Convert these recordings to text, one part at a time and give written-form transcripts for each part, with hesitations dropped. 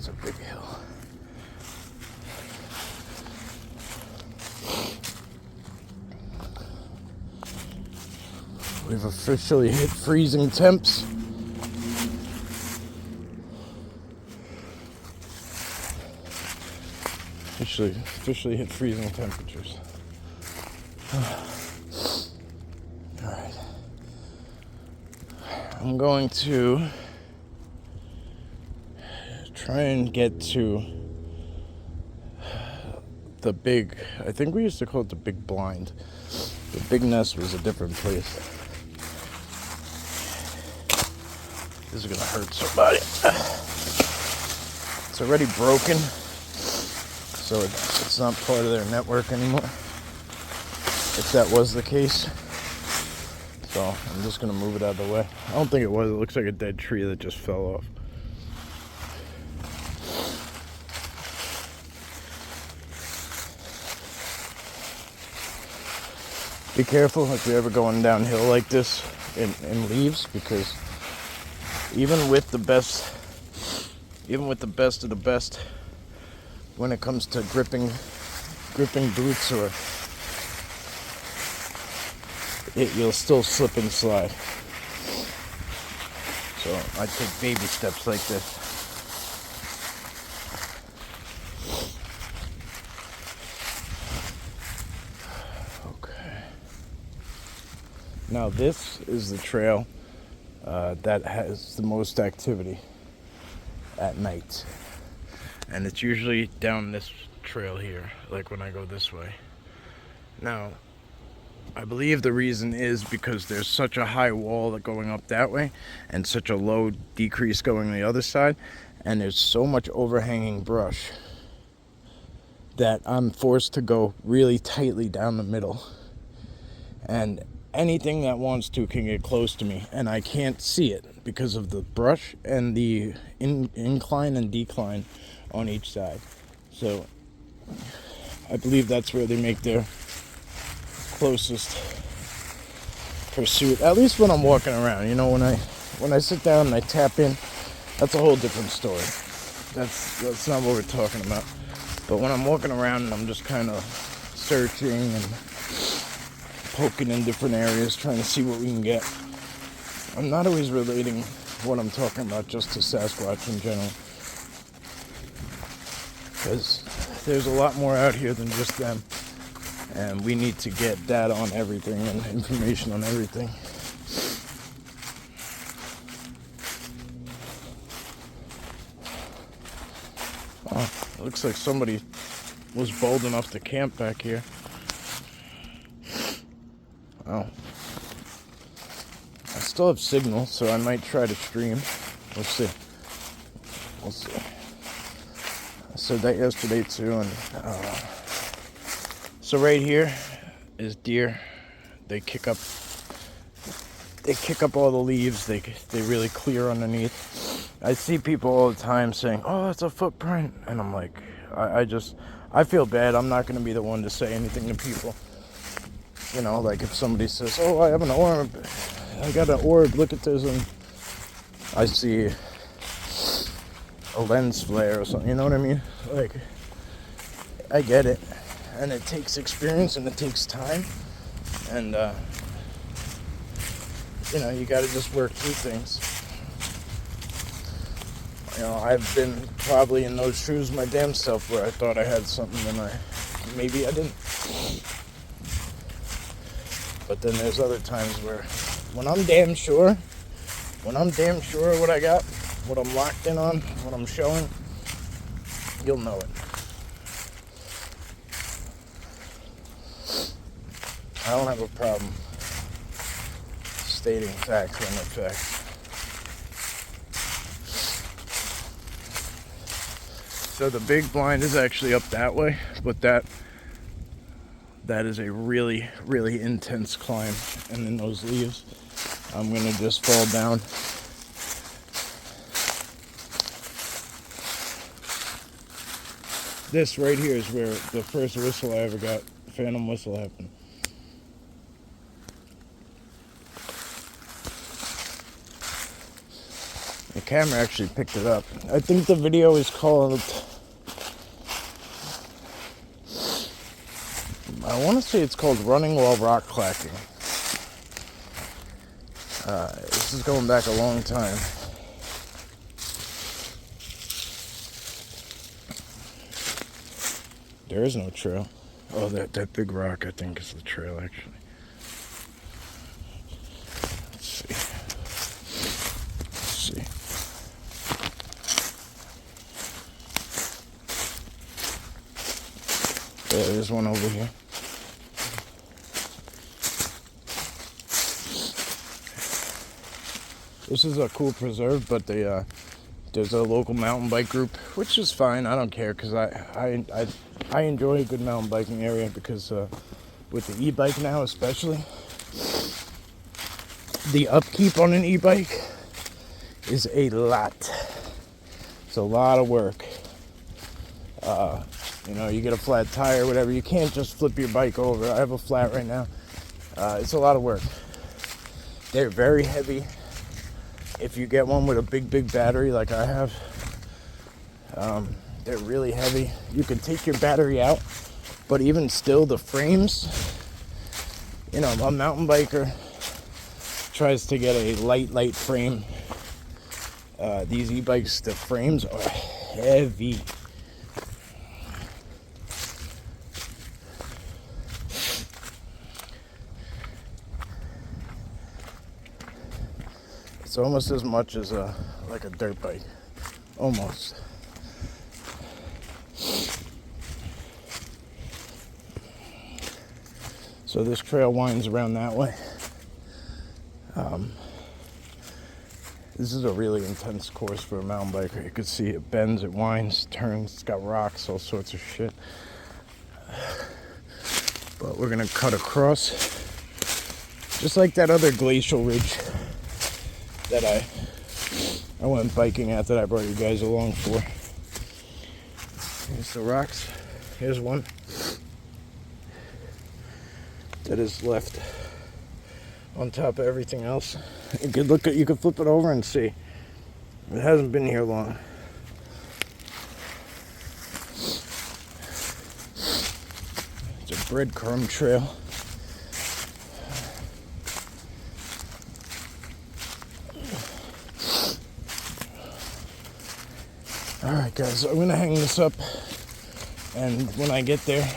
It's a big hill. We've officially hit freezing temps. Officially hit freezing temperatures. Alright. I'm going to try and get to the big, I think we used to call it the big blind. The big nest was a different place. This is gonna hurt somebody. It's already broken, so it's not part of their network anymore, if that was the case. So I'm just gonna move it out of the way. I don't think it was. It looks like a dead tree that just fell off. Be careful if you're ever going downhill like this in leaves, because even with the best of the best, when it comes to gripping boots, or you'll still slip and slide. So I take baby steps like this. Okay. Now this is the trail that has the most activity at night. And it's usually down this trail here, like when I go this way. Now, I believe the reason is because there's such a high wall going up that way and such a low decrease going the other side, and there's so much overhanging brush that I'm forced to go really tightly down the middle. And anything that wants to can get close to me, and I can't see it because of the brush and the incline and decline on each side. So I believe that's where they make their closest pursuit, at least when I'm walking around. You know, when I sit down and I tap in, that's a whole different story. That's not what we're talking about. But when I'm walking around and I'm just kind of searching and poking in different areas, trying to see what we can get, I'm not always relating what I'm talking about just to Sasquatch in general, because there's a lot more out here than just them, and we need to get data on everything and information on everything. Oh, it looks like somebody was bold enough to camp back here. Oh. I still have signal, so I might try to stream. We'll see. I said that yesterday too, and so right here is deer. They kick up all the leaves. They really clear underneath. I see people all the time saying, "Oh, that's a footprint," and I'm like, I feel bad. I'm not going to be the one to say anything to people. You know, like if somebody says, "Oh, I have an orb. I got an orb. Look at this," and I see a lens flare or something. You know what I mean? Like, I get it, and it takes experience and it takes time, and you know, you got to just work through things. You know, I've been probably in those shoes my damn self, where I thought I had something and maybe I didn't. But then there's other times where, when I'm damn sure what I got, what I'm locked in on, what I'm showing, you'll know it. I don't have a problem stating facts when they're facts. So the big blind is actually up that way, but that is a really, really intense climb. And in those leaves, I'm gonna just fall down. This right here is where the first whistle I ever got, phantom whistle, happened. camera actually picked it up. I think the video is called, I want to say it's called Running While Rock Clacking. This is going back a long time. There is no trail. Oh, that big rock, I think, is the trail, actually. Let's see. Yeah, there's one over here. This is a cool preserve, but there's a local mountain bike group, which is fine. I don't care, because I enjoy a good mountain biking area, because with the e-bike now especially, the upkeep on an e-bike is a lot. It's a lot of work. You get a flat tire, whatever. You can't just flip your bike over. I have a flat right now. It's a lot of work. They're very heavy. If you get one with a big battery like I have, they're really heavy. You can take your battery out, but even still, the frames, a mountain biker tries to get a light frame. These e-bikes, the frames are heavy. It's almost as much as like a dirt bike, almost. So this trail winds around that way. This is a really intense course for a mountain biker. You can see it bends, it winds, turns, it's got rocks, all sorts of shit. But we're gonna cut across, just like that other glacial ridge that I went biking at, that I brought you guys along for. Here's the rocks. Here's one that is left on top of everything else. You could flip it over and see. It hasn't been here long. It's a breadcrumb trail. Alright guys, I'm gonna hang this up, and when I get there,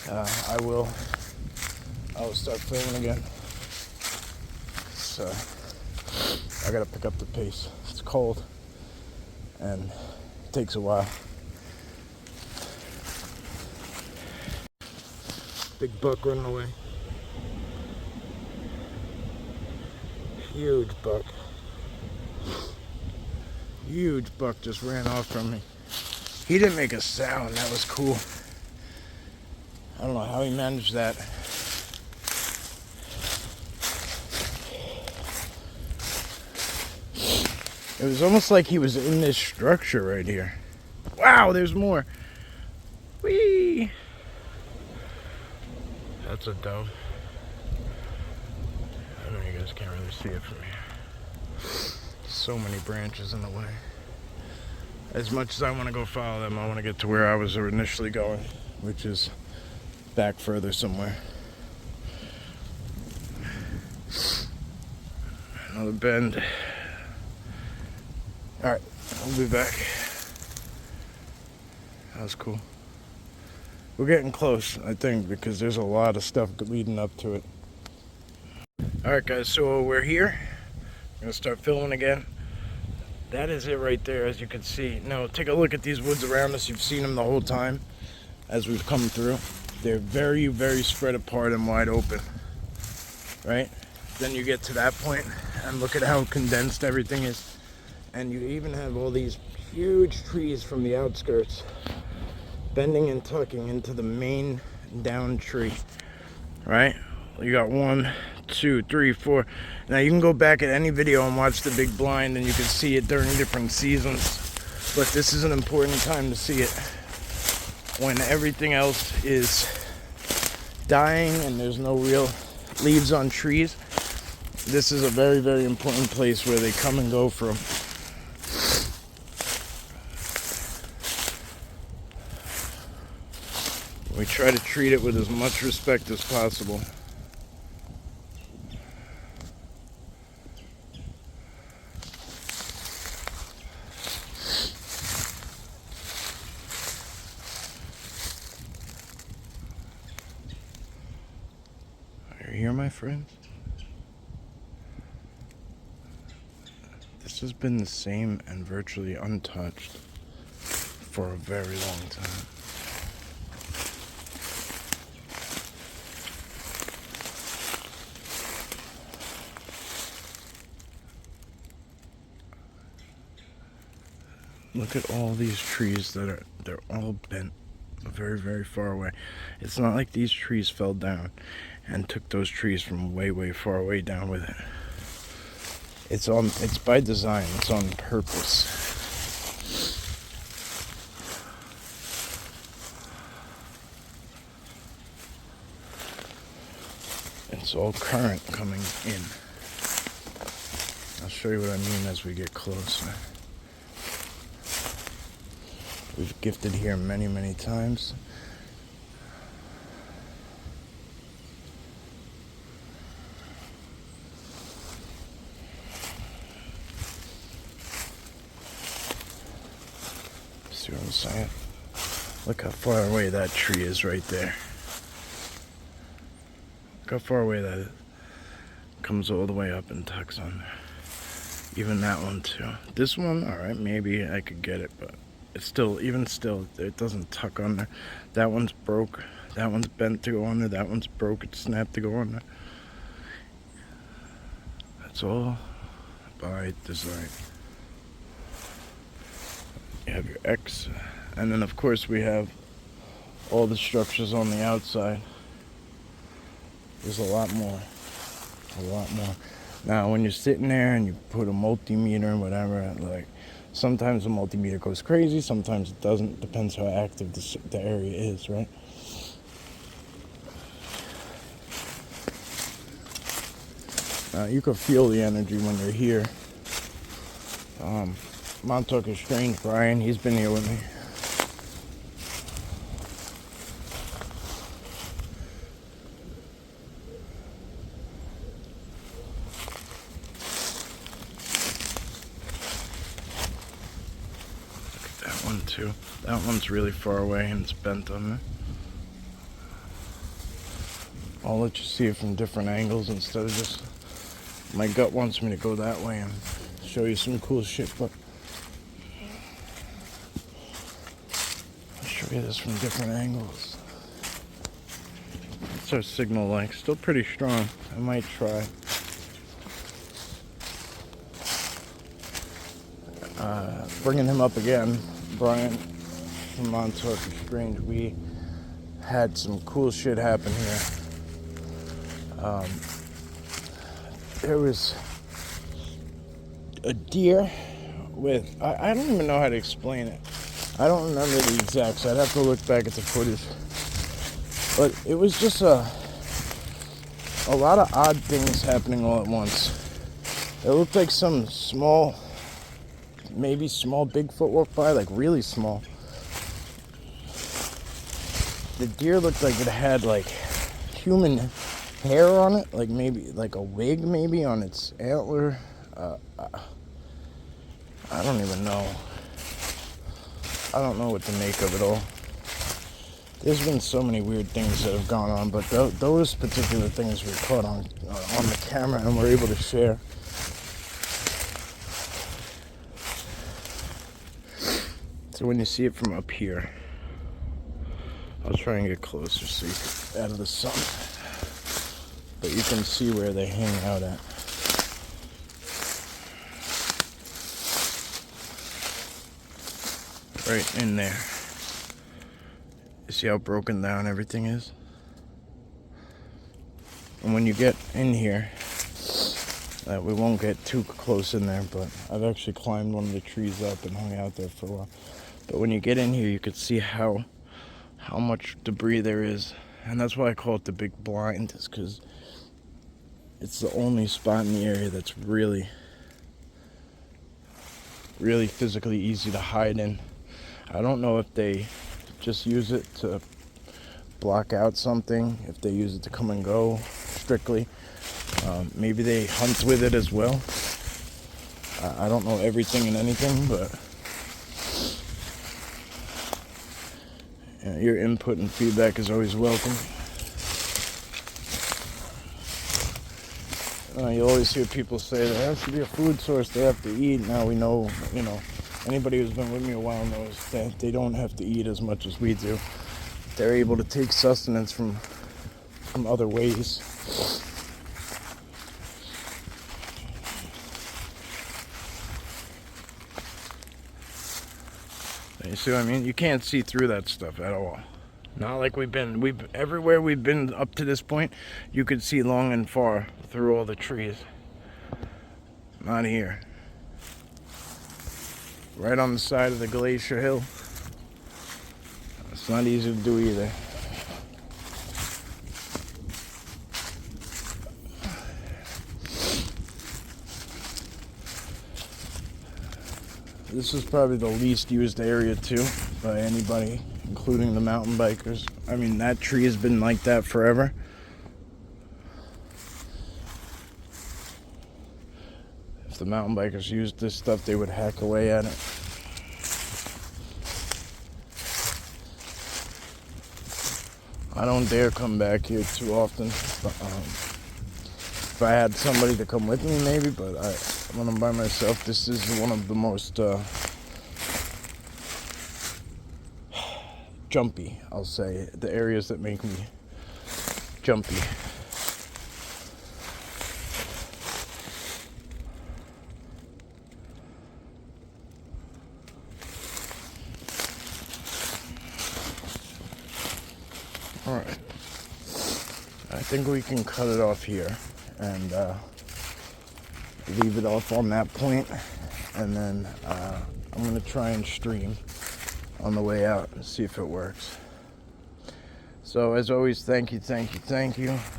I will start filming again. So I gotta pick up the pace. It's cold and it takes a while. Big buck running away. Huge buck. Huge buck just ran off from me. He didn't make a sound. That was cool. I don't know how he managed that. It was almost like he was in this structure right here. Wow, there's more. Whee! That's a dove. I know you guys can't really see it from here. So many branches in the way. As much as I want to go follow them, I want to get to where I was initially going, which is back further somewhere. Another bend. Alright, I'll be back. That was cool. We're getting close, I think, because there's a lot of stuff leading up to it. Alright guys, so we're here. I'm gonna start filming again. That is it right there, as you can see. Now, take a look at these woods around us. You've seen them the whole time as we've come through. They're very, very spread apart and wide open, right? Then you get to that point, and look at how condensed everything is. And you even have all these huge trees from the outskirts bending and tucking into the main down tree, right? You got 1, 2, 3, 4. Now you can go back at any video and watch the big blind, and you can see it during different seasons. But this is an important time to see it, when everything else is dying and there's no real leaves on trees. This is a very, very important place where they come and go from. We try to treat it with as much respect as possible. Are you here, my friends? This has been the same and virtually untouched for a very long time. Look at all these trees they're all bent very, very far away. It's not like these trees fell down and took those trees from way, way far away down with it. It's by design, it's on purpose. It's all current coming in. I'll show you what I mean as we get closer. We've gifted here many, many times. See what I'm saying? Look how far away that tree is right there. Look how far away that is. Comes all the way up and tucks on there. Even that one too. This one, alright, maybe I could get it, but it's still, even still, it doesn't tuck on there. That one's broke. That one's bent to go on there. That one's broke. It's snapped to go on there. That's all by design. You have your X, and then of course we have all the structures on the outside. There's a lot more. A lot more. Now, when you're sitting there and you put a multimeter and whatever, like, sometimes the multimeter goes crazy, sometimes it doesn't. Depends how active the area is, right? You can feel the energy when you're here. Montauk is strange, Brian. He's been here with me. One too. That one's really far away and it's bent on there. I'll let you see it from different angles instead of just, my gut wants me to go that way and show you some cool shit, but I'll show you this from different angles. What's our signal like? Still pretty strong. I might try. Bringing him up again, Brian from Montauk is Strange. We had some cool shit happen here. There was a deer with, I don't even know how to explain it. I don't remember the exacts. I'd have to look back at the footage. But it was just a lot of odd things happening all at once. It looked like some small, maybe small Bigfoot walked by, like really small. The deer looked like it had like human hair on it, like maybe like a wig maybe on its antler. I don't even know. I don't know what to make of it all. There's been so many weird things that have gone on, but those particular things were caught on the camera and we're able to share. So when you see it from up here, I'll try and get closer so you can, out of the sun, but you can see where they hang out at. Right in there. You see how broken down everything is? And when you get in here, we won't get too close in there, but I've actually climbed one of the trees up and hung out there for a while. But when you get in here, you can see how much debris there is. And that's why I call it the big blind, is because It's the only spot in the area that's really physically easy to hide in. I don't know if they just use it to block out something, if they use it to come and go strictly. Maybe they hunt with it as well. I don't know everything and anything, but your input and feedback is always welcome. You always hear people say there has to be a food source they have to eat. Now we know, anybody who's been with me a while knows that they don't have to eat as much as we do. They're able to take sustenance from other ways. You see what I mean? You can't see through that stuff at all. Not like everywhere we've been up to this point, you could see long and far through all the trees. Not here. Right on the side of the glacier hill. It's not easy to do either. This is probably the least used area too by anybody, including the mountain bikers. I mean, that tree has been like that forever. If the mountain bikers used this stuff, they would hack away at it. I don't dare come back here too often. If I had somebody to come with me, maybe, but when I'm by myself, this is one of the most jumpy, I'll say, the areas that make me jumpy. All right, I think we can cut it off here and leave it off on that point, and then I'm gonna try and stream on the way out and see if it works. So as always, thank you. I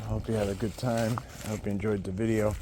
hope you had a good time. I hope you enjoyed the video.